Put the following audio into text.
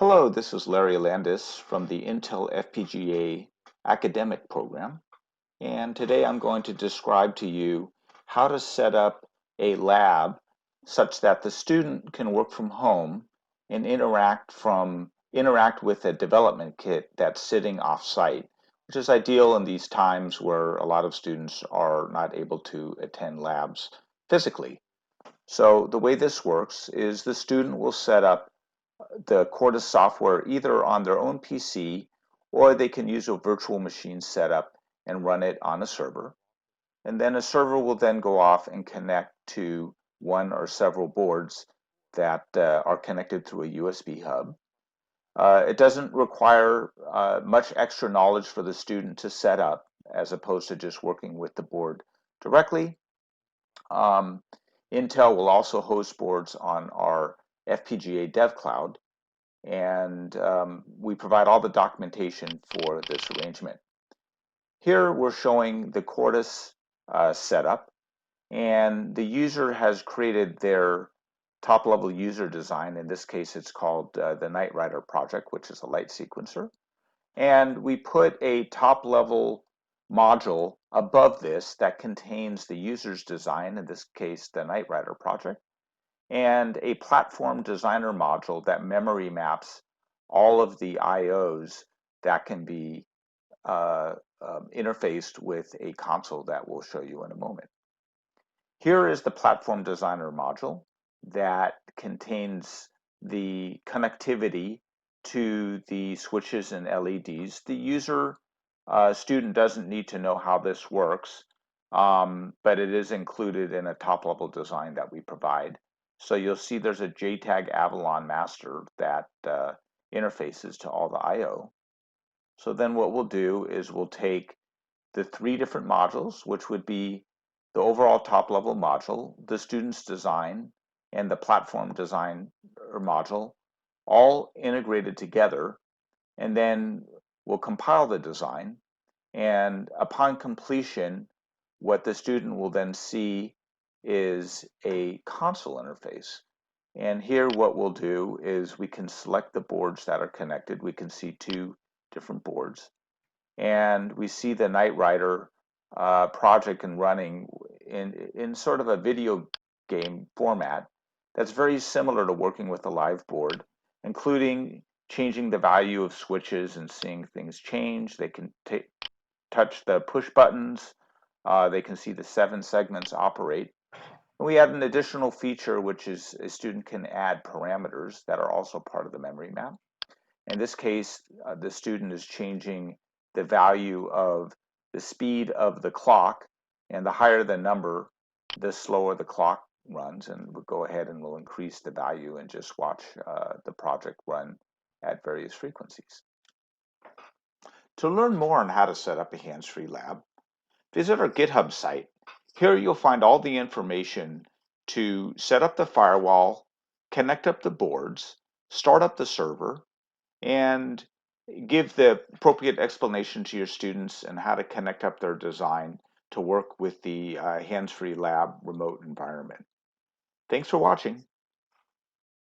Hello, this is Larry Landis from the Intel FPGA academic program, and today I'm going to describe to you how to set up a lab such that the student can work from home and interact with a development kit that's sitting off-site, which is ideal in these times where a lot of students are not able to attend labs physically. So the way this works is the student will set up the Quartus software either on their own PC or they can use a virtual machine setup and run it on a server. And then a server will then go off and connect to one or several boards that are connected through a USB hub. It doesn't require much extra knowledge for the student to set up as opposed to just working with the board directly. Um, Intel will also host boards on our FPGA Dev Cloud, and we provide all the documentation for this arrangement. Here we're showing the Quartus setup, and the user has created their top-level user design. In this case, it's called the Knight Rider project, which is a light sequencer. And we put a top-level module above this that contains the user's design, in this case, the Knight Rider project, and a platform designer module that memory maps all of the IOs that can be interfaced with a console that we'll show you in a moment. Here is the platform designer module that contains the connectivity to the switches and LEDs. The user student doesn't need to know how this works, but it is included in a top-level design that we provide. So you'll see there's a JTAG Avalon master that interfaces to all the I/O. So then what we'll do is we'll take the three different modules, which would be the overall top-level module, the student's design, and the platform design module, all integrated together, and then we'll compile the design. And upon completion, what the student will then see is a console interface. And here what we'll do is we can select the boards that are connected. We can see two different boards. And we see the Knight Rider project and running in sort of a video game format that's very similar to working with a live board, including changing the value of switches and seeing things change. They can touch the push buttons. They can see the 7 segments operate. And we add an additional feature, which is a student can add parameters that are also part of the memory map. In this case, the student is changing the value of the speed of the clock, and the higher the number, the slower the clock runs. And we'll go ahead and we'll increase the value and just watch the project run at various frequencies. To learn more on how to set up a hands-free lab, visit our GitHub site. Here you'll find all the information to set up the firewall, connect up the boards, start up the server, and give the appropriate explanation to your students and how to connect up their design to work with the hands-free lab remote environment. Thanks for watching.